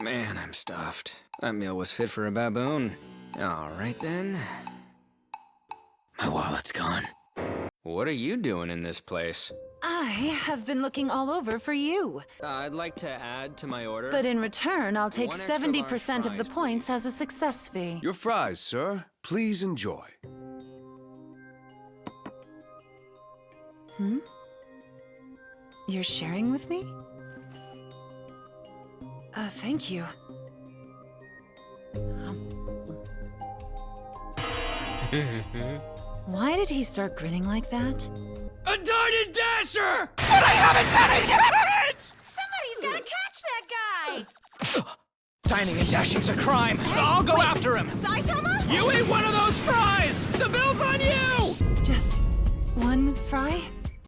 Man, I'm stuffed. That meal was fit for a baboon. All right then. My wallet's gone. What are you doing in this place? I have been looking all over for you. I'd like to add to my order. But in return, I'll take One extra large 70% of the fries, points please. as a success fee. Your fries, sir. Please enjoy. You're sharing with me? Thank you. Why did he start grinning like that? A Dine Dasher! But I haven't done it yet! Somebody's gotta catch that guy! Dining and dashing's a crime. I'll go after him. Saitama? You ate one of those fries! The bill's on you! Just one fry?